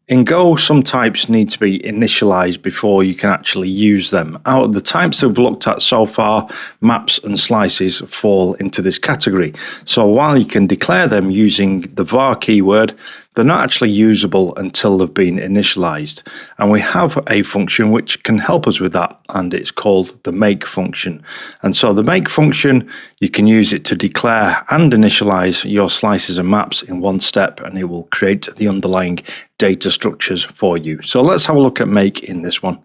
In Go, some types need to be initialized before you can actually use them. Out of the types that we've looked at so far, maps and slices fall into this category. So while you can declare them using the var keyword, they're not actually usable until they've been initialized. And we have a function which can help us with that, and it's called the make function. And so the make function, you can use it to declare and initialize your slices and maps in one step, and it will create the underlying data structures for you. So let's have a look at make in this one.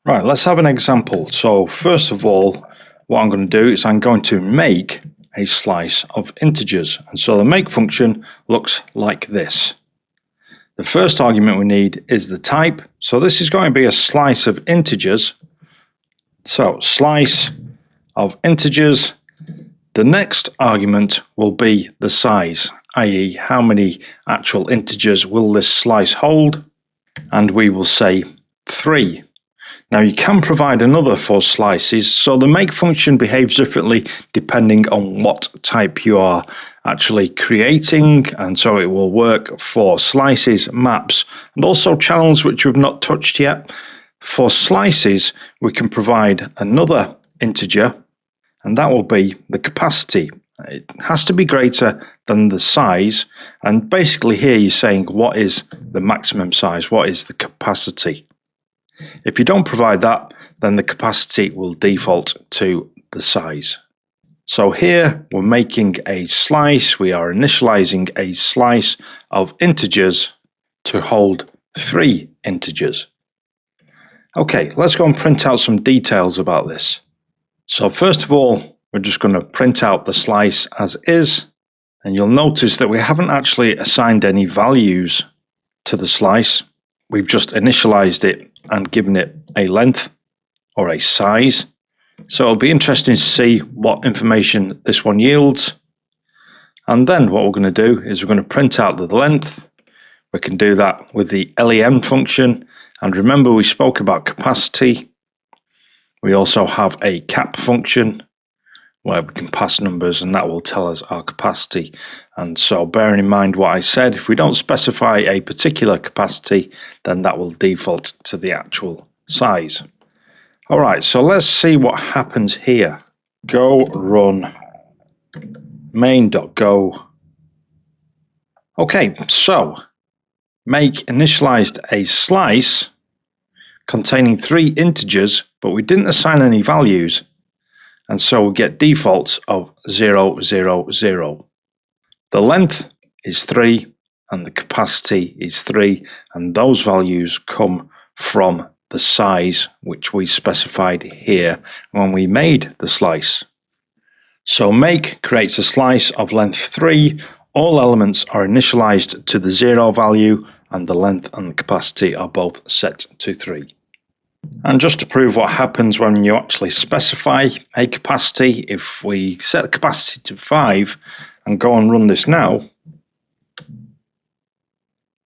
Right, let's have an example. So first of all, what I'm going to do is I'm going to make a slice of integers. And so the make function looks like this. The first argument we need is the type. So this is going to be a slice of integers. So slice of integers. The next argument will be the size, i.e. how many actual integers will this slice hold? And we will say 3. Now you can provide another for slices, so the make function behaves differently depending on what type you are actually creating, and so it will work for slices, maps, and also channels which we've not touched yet. For slices, we can provide another integer, and that will be the capacity. It has to be greater than the size, and basically here you're saying what is the maximum size, what is the capacity. If you don't provide that, then the capacity will default to the size. So here we're making a slice, we are initializing a slice of integers to hold 3 integers. Okay, let's go and print out some details about this. So first of all, we're just going to print out the slice as is, and you'll notice that we haven't actually assigned any values to the slice. We've just initialized it and given it a length or a size. So it'll be interesting to see what information this one yields. And then what we're going to do is we're going to print out the length. We can do that with the len function. And remember, we spoke about capacity. We also have a cap function where we can pass numbers, and that will tell us our capacity. And so bearing in mind what I said, if we don't specify a particular capacity, then that will default to the actual size. All right, so let's see what happens here. Go run main.go. Okay, so make initialized a slice containing 3 integers, but we didn't assign any values. And so we get defaults of 0, 0, 0. The length is 3 and the capacity is 3, and those values come from the size which we specified here when we made the slice. So make creates a slice of length 3. All elements are initialized to the 0 value, and the length and the capacity are both set to 3. And just to prove what happens when you actually specify a capacity, if we set the capacity to 5 and go and run this now,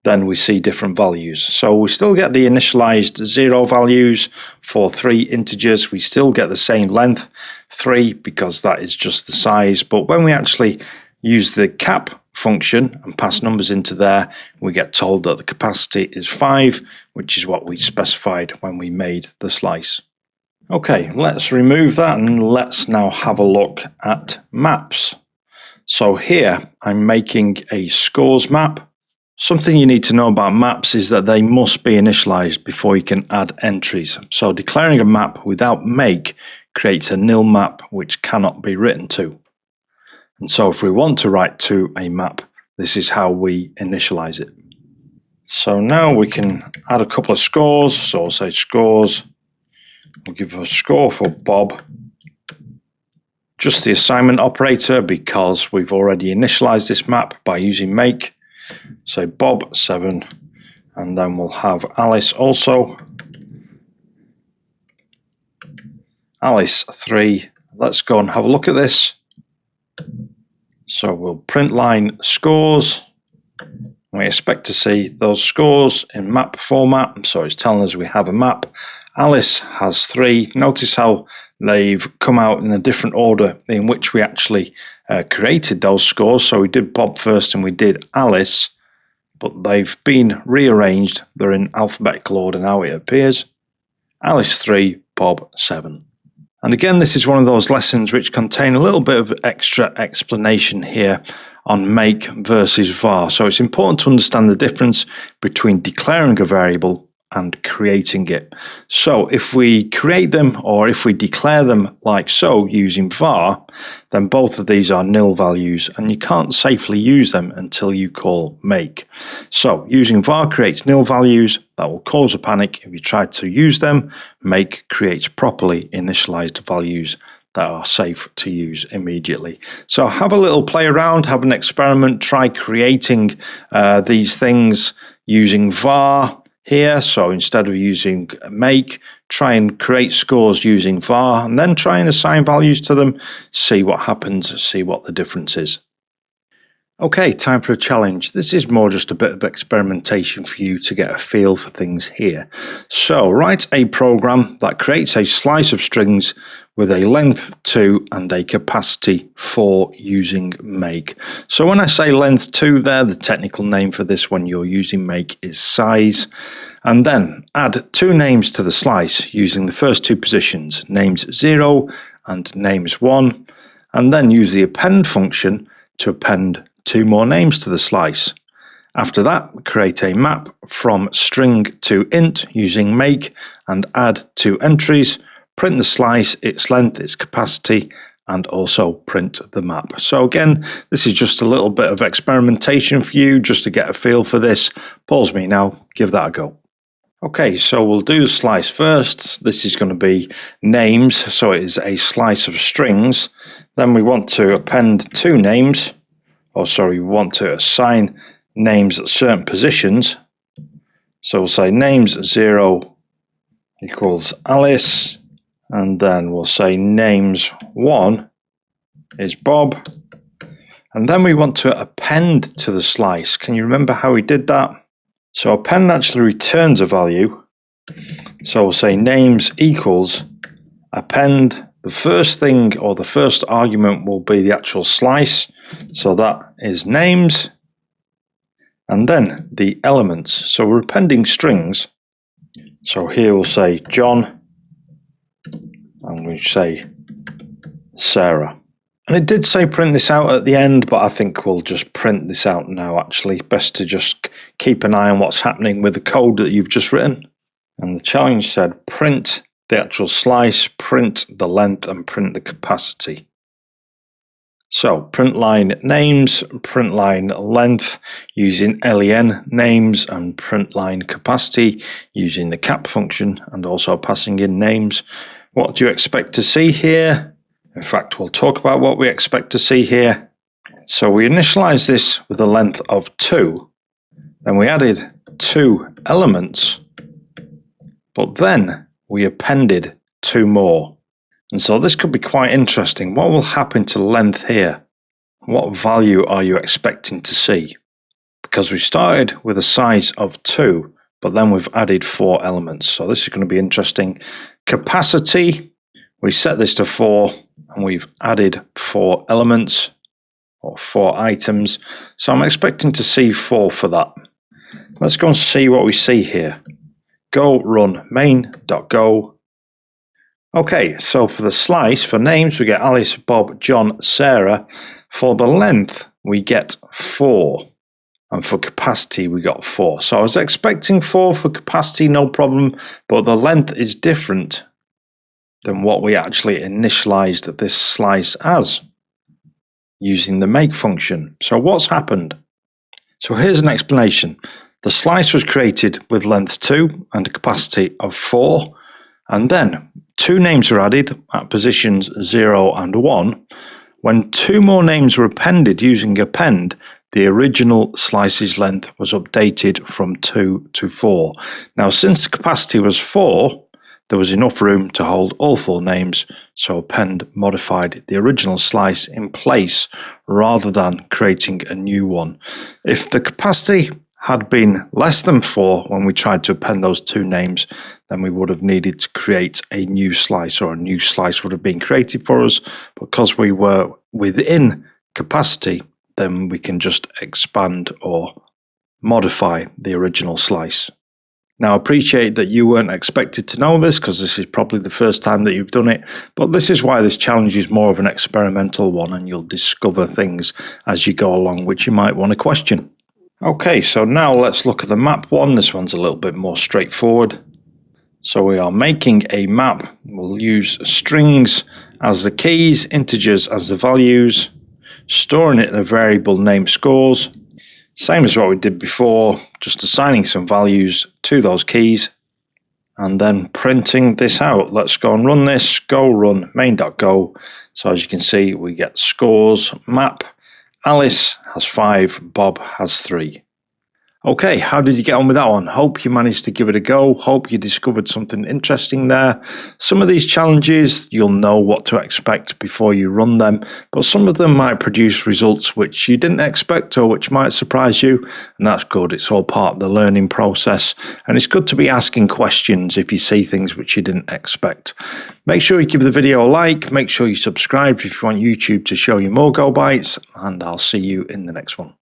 then we see different values. So we still get the initialized 0 values for 3 integers. We still get the same length, 3, because that is just the size. But when we actually use the cap function and pass numbers into there, we get told that the capacity is 5, which is what we specified when we made the slice. Okay, let's remove that and let's now have a look at maps. So here I'm making a scores map. Something you need to know about maps is that they must be initialized before you can add entries. So declaring a map without make creates a nil map which cannot be written to. And so if we want to write to a map, this is how we initialize it. So now we can add a couple of scores. So I'll say scores. We'll give a score for Bob. Just the assignment operator, because we've already initialized this map by using make. So Bob 7, and then we'll have Alice also. Alice 3. Let's go and have a look at this. So we'll print line scores. We expect to see those scores in map format. So it's telling us we have a map. Alice has 3. Notice how they've come out in a different order in which we actually created those scores. So we did Bob first and we did Alice. but they've been rearranged. They're in alphabetical order now, it appears. Alice 3, Bob 7. And again, this is one of those lessons which contain a little bit of extra explanation here on make versus var. So it's important to understand the difference between declaring a variable and creating it. So if we create them or if we declare them like so using var, then both of these are nil values and you can't safely use them until you call make. So using var creates nil values. That will cause a panic if you try to use them. Make creates properly initialized values that are safe to use immediately. So have a little play around, have an experiment, try creating these things using var here. So instead of using make, try and create scores using var and then try and assign values to them, see what happens, see what the difference is. Okay, time for a challenge. This is more just a bit of experimentation for you to get a feel for things here. So write a program that creates a slice of strings with a length 2 and a capacity 4 using make. So when I say length 2 there, the technical name for this when you're using make is size. And then add 2 names to the slice using the first 2 positions, names 0 and names 1. And then use the append function to append 2 more names to the slice. After that, create a map from string to int using make and add 2 entries, print the slice, its length, its capacity, and also print the map. So again, this is just a little bit of experimentation for you, just to get a feel for this. Pause me now, give that a go. Okay, so we'll do the slice first. This is going to be names, so it is a slice of strings. Then we want to append 2 names. We want to assign names at certain positions. So we'll say names 0 equals Alice, and then we'll say names 1 is Bob. And then we want to append to the slice. Can you remember how we did that? So append actually returns a value. So we'll say names equals append. The first thing or the first argument will be the actual slice. So that is names. And then the elements. So we're appending strings. So here we'll say John. And we say Sarah. And it did say print this out at the end, but I think we'll just print this out now actually. Best to just keep an eye on what's happening with the code that you've just written. And the challenge said print the actual slice, print the length, and print the capacity. So print line names, print line length using len names, and print line capacity using the cap function and also passing in names. What do you expect to see here? In fact, we'll talk about what we expect to see here. So we initialize this with a length of 2. Then we added 2 elements, but then we appended 2 more. And so this could be quite interesting. What will happen to length here? What value are you expecting to see? Because we started with a size of 2, but then we've added 4 elements. So this is going to be interesting. Capacity, we set this to 4 and we've added 4 elements or 4 items. So I'm expecting to see 4 for that. Let's go and see what we see here. Go run main.go. Okay, so for the slice, for names, we get Alice, Bob, John, Sarah. For the length, we get 4. And for capacity, we got 4. So I was expecting 4 for capacity, no problem. But the length is different than what we actually initialized this slice as using the make function. So what's happened? So here's an explanation. The slice was created with length 2 and a capacity of 4. And then 2 names were added at positions 0 and 1. When 2 more names were appended using append, the original slice's length was updated from 2 to 4. Now, since the capacity was 4, there was enough room to hold all 4 names, so append modified the original slice in place rather than creating a new one. If the capacity had been less than 4 when we tried to append those 2 names, then we would have needed to create a new slice, or a new slice would have been created for us. Because we were within capacity, then we can just expand or modify the original slice. Now, I appreciate that you weren't expected to know this because this is probably the first time that you've done it, but this is why this challenge is more of an experimental one, and you'll discover things as you go along which you might want to question. Okay, so now let's look at the map one. This one's a little bit more straightforward. So we are making a map. We'll use strings as the keys, integers as the values, storing it in a variable named scores. Same as what we did before, just assigning some values to those keys and then printing this out. Let's go and run this. Go run main.go. So as you can see, we get scores map. Alice has 5, Bob has 3. Okay, how did you get on with that one? Hope you managed to give it a go. Hope you discovered something interesting there. Some of these challenges, you'll know what to expect before you run them, but some of them might produce results which you didn't expect or which might surprise you, and that's good. It's all part of the learning process, and it's good to be asking questions if you see things which you didn't expect. Make sure you give the video a like, make sure you subscribe if you want YouTube to show you more Go Bytes, and I'll see you in the next one.